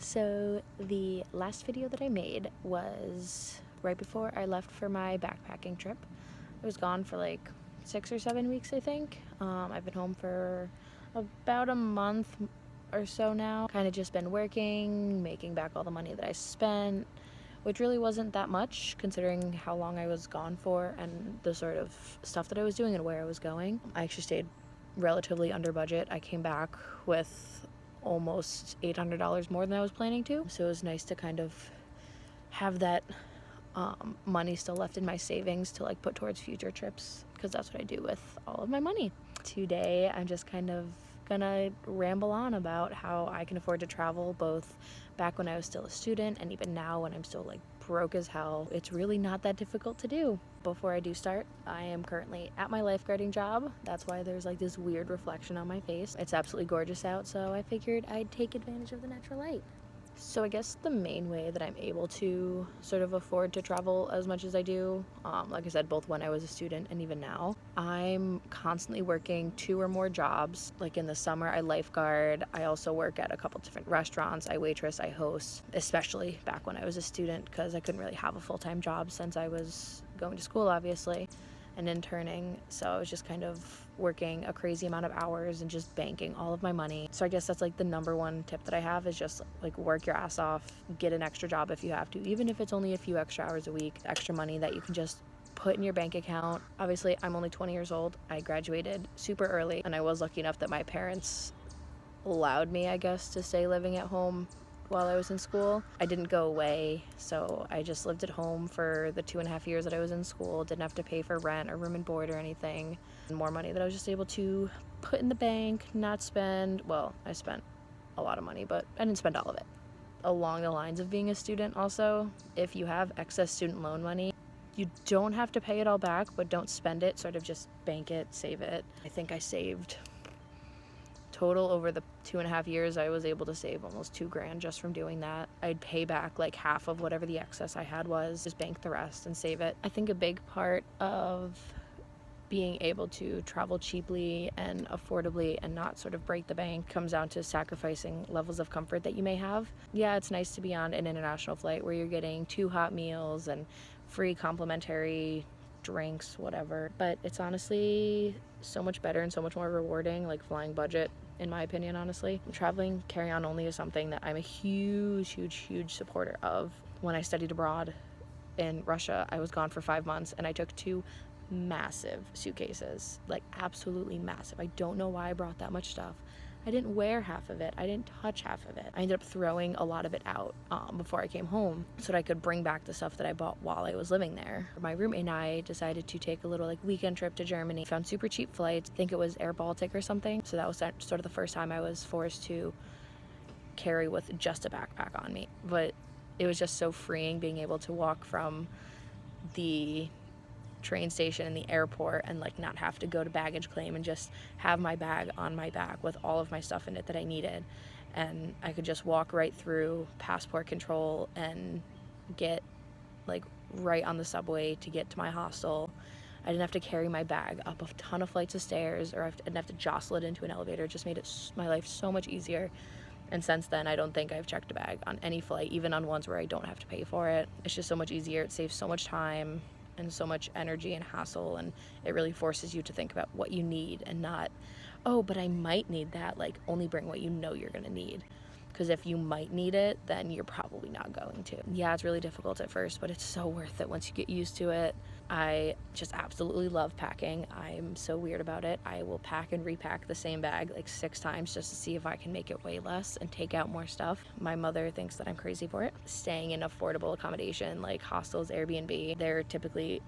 So the last video that I made was right before I left for my backpacking trip. I was gone for like 6 or 7 weeks, I think. I've been home for about a month or so now. Kind of just been working, making back all the money that I spent, which really wasn't that much considering how long I was gone for and the sort of stuff that I was doing and where I was going. I actually stayed relatively under budget. I came back with almost $800 more than I was planning to. So it was nice to kind of have that money still left in my savings to like put towards future trips, because that's what I do with all of my money. Today I'm just kind of gonna ramble on about how I can afford to travel, both back when I was still a student and even now when I'm still like broke as hell. It's really not that difficult to do. Before I do start, I am currently at my lifeguarding job. That's why there's like this weird reflection on my face. It's absolutely gorgeous out, so I figured I'd take advantage of the natural light. So I guess the main way that I'm able to sort of afford to travel as much as I do, like I said, both when I was a student and even now, I'm constantly working 2 or more jobs. Like in the summer, I lifeguard. I also work at a couple different restaurants. I waitress, I host, especially back when I was a student, because I couldn't really have a full-time job since I was going to school, obviously, and interning. So I was just kind of working a crazy amount of hours and just banking all of my money. So I guess that's like the number one tip that I have, is just like work your ass off, get an extra job if you have to, even if it's only a few extra hours a week, extra money that you can just put in your bank account. Obviously, I'm only 20 years old. I graduated super early, and I was lucky enough that my parents allowed me, I guess, to stay living at home while I was in school. I didn't go away, so I just lived at home for the 2.5 years that I was in school. Didn't have to pay for rent or room and board or anything. More money that I was just able to put in the bank, not spend. Well, I spent a lot of money, but I didn't spend all of it. Along the lines of being a student also, if you have excess student loan money, you don't have to pay it all back, but don't spend it, sort of just bank it, save it. I think I saved total over the 2.5 years, I was able to save almost $2,000 just from doing that. I'd pay back like half of whatever the excess I had was, just bank the rest and save it. I think a big part of being able to travel cheaply and affordably and not sort of break the bank comes down to sacrificing levels of comfort that you may have. Yeah, it's nice to be on an international flight where you're getting 2 hot meals and free complimentary drinks, whatever, but it's honestly so much better and so much more rewarding, like flying budget, in my opinion, honestly. Traveling carry-on only is something that I'm a huge supporter of. When I studied abroad in Russia, I was gone for 5 months and I took 2 massive suitcases, like absolutely massive. I don't know why I brought that much stuff. I didn't wear half of it. I didn't touch half of it. I ended up throwing a lot of it out before I came home so that I could bring back the stuff that I bought while I was living there. My roommate and I decided to take a little like weekend trip to Germany. Found super cheap flights. I think it was Air Baltic or something. So that was sort of the first time I was forced to carry with just a backpack on me. But it was just so freeing being able to walk from the train station and the airport and like not have to go to baggage claim and just have my bag on my back with all of my stuff in it that I needed, and I could just walk right through passport control and get like right on the subway to get to my hostel. I didn't have to carry my bag up a ton of flights of stairs, or I didn't have to jostle it into an elevator. It just made my life so much easier. And since then, I don't think I've checked a bag on any flight, even on ones where I don't have to pay for it. It's just so much easier. It saves so much time and so much energy and hassle, and it really forces you to think about what you need and not, oh, but I might need that. Like, only bring what you know you're gonna need, because if you might need it, then you're probably not going to. Yeah, it's really difficult at first, but it's so worth it once you get used to it. I just absolutely love packing. I'm so weird about it. I will pack and repack the same bag like 6 times just to see if I can make it weigh less and take out more stuff. My mother thinks that I'm crazy for it. Staying in affordable accommodation like hostels, Airbnb, they're typically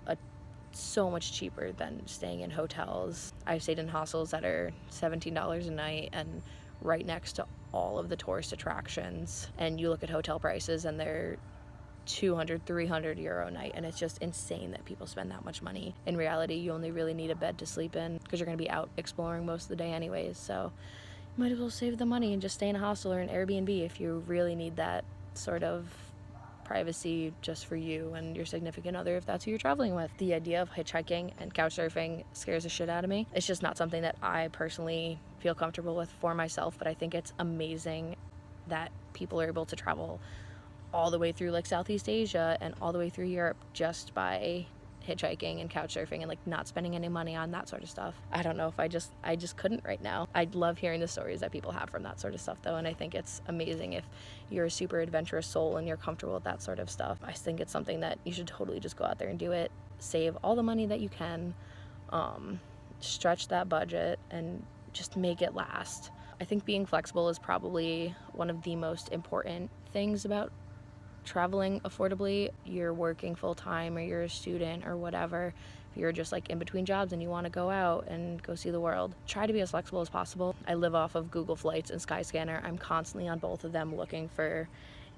so much cheaper than staying in hotels. I've stayed in hostels that are $17 a night and right next to all of the tourist attractions, and you look at hotel prices and they're 200-300 euro a night, and it's just insane that people spend that much money. In reality, you only really need a bed to sleep in because you're going to be out exploring most of the day anyways, so you might as well save the money and just stay in a hostel or an Airbnb if you really need that sort of privacy just for you and your significant other, if that's who you're traveling with. The idea of hitchhiking and couch surfing scares the shit out of me. It's just not something that I personally feel comfortable with for myself, but I think it's amazing that people are able to travel all the way through like Southeast Asia and all the way through Europe just by hitchhiking and couch surfing and like not spending any money on that sort of stuff. I don't know if I just couldn't right now. I love hearing the stories that people have from that sort of stuff though, and I think it's amazing if you're a super adventurous soul and you're comfortable with that sort of stuff. I think it's something that you should totally just go out there and do it. Save all the money that you can, stretch that budget and just make it last. I think being flexible is probably one of the most important things about traveling affordably. You're working full-time or you're a student or whatever, if you're just like in between jobs and you want to go out and go see the world, try to be as flexible as possible. I live off of Google Flights and Skyscanner. I'm constantly on both of them looking for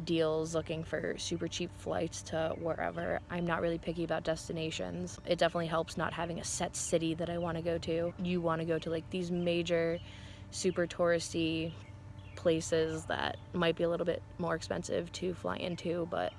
deals, looking for super cheap flights to wherever. I'm not really picky about destinations. It definitely helps not having a set city that I want to go to. You want to go to like these major super touristy places that might be a little bit more expensive to fly into, but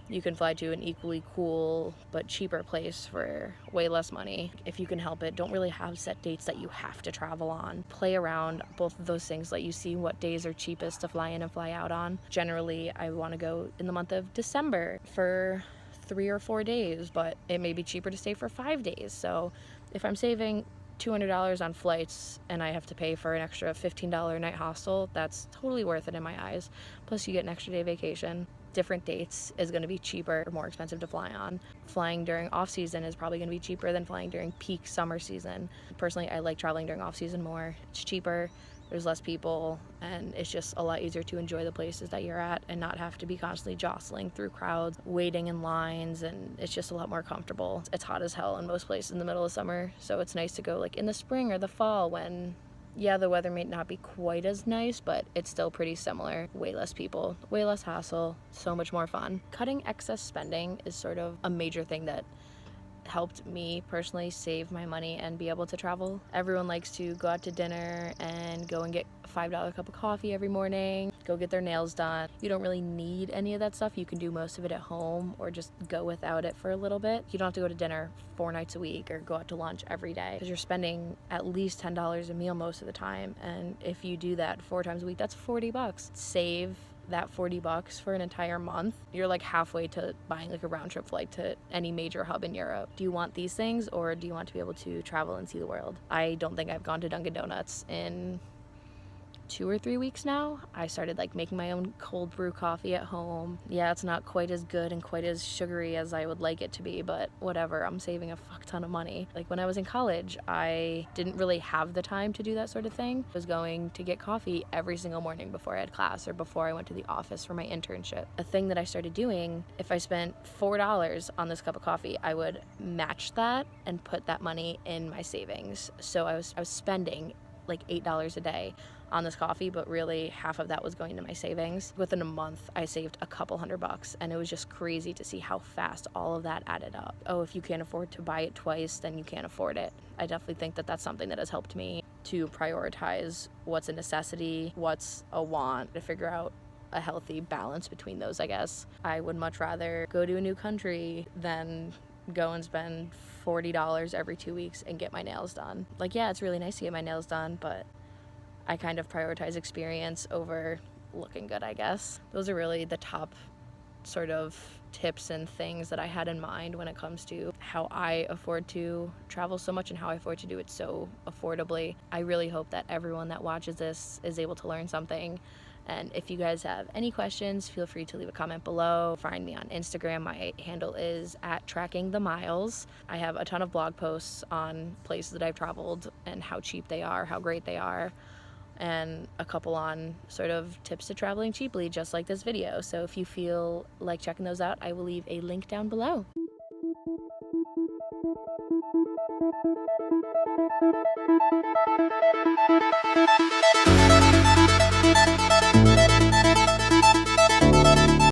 you can fly to an equally cool but cheaper place for way less money if you can help it. Don't really have set dates that you have to travel on. Play around both of those things, let you see what days are cheapest to fly in and fly out on. Generally, I want to go in the month of December for 3 or 4 days, but it may be cheaper to stay for 5 days. So if I'm saving $200 on flights and I have to pay for an extra $15 night hostel, that's totally worth it in my eyes. Plus you get an extra day vacation. Different dates is going to be cheaper or more expensive to fly on. Flying during off season is probably going to be cheaper than flying during peak summer season. Personally, I like traveling during off season more. It's cheaper, there's less people, and it's just a lot easier to enjoy the places that you're at and not have to be constantly jostling through crowds, waiting in lines, and it's just a lot more comfortable. It's hot as hell in most places in the middle of summer, so it's nice to go like in the spring or the fall when, yeah, the weather may not be quite as nice, but it's still pretty similar. Way less people, way less hassle, so much more fun. Cutting excess spending is sort of a major thing that helped me personally save my money and be able to travel. Everyone likes to go out to dinner and go and get a $5 cup of coffee every morning, go get their nails done. You don't really need any of that stuff. You can do most of it at home or just go without it for a little bit. You don't have to go to dinner 4 nights a week or go out to lunch every day because you're spending at least $10 a meal most of the time. And if you do that 4 times a week, that's $40. Save that $40 for an entire month. You're like halfway to buying like a round trip flight to any major hub in Europe. Do you want these things or do you want to be able to travel and see the world? I don't think I've gone to Dunkin' Donuts in 2 or 3 weeks now. I started like making my own cold brew coffee at home. Yeah, it's not quite as good and quite as sugary as I would like it to be, but whatever, I'm saving a fuck ton of money. Like when I was in college, I didn't really have the time to do that sort of thing. I was going to get coffee every single morning before I had class or before I went to the office for my internship. A thing that I started doing, if I spent $4 on this cup of coffee, I would match that and put that money in my savings. So I was spending like $8 a day on this coffee, but really half of that was going to my savings. Within a month, I saved a couple $100, and it was just crazy to see how fast all of that added up. Oh, if you can't afford to buy it twice, then you can't afford it. I definitely think that that's something that has helped me to prioritize what's a necessity, what's a want, to figure out a healthy balance between those, I guess. I would much rather go to a new country than go and spend $40 every 2 weeks and get my nails done. Like, yeah, it's really nice to get my nails done, but I kind of prioritize experience over looking good, I guess. Those are really the top sort of tips and things that I had in mind when it comes to how I afford to travel so much and how I afford to do it so affordably. I really hope that everyone that watches this is able to learn something. And if you guys have any questions, feel free to leave a comment below. Find me on Instagram. My handle is @trackingthemiles. I have a ton of blog posts on places that I've traveled and how cheap they are, how great they are, and a couple on sort of tips to traveling cheaply, just like this video. So if you feel like checking those out, I will leave a link down below.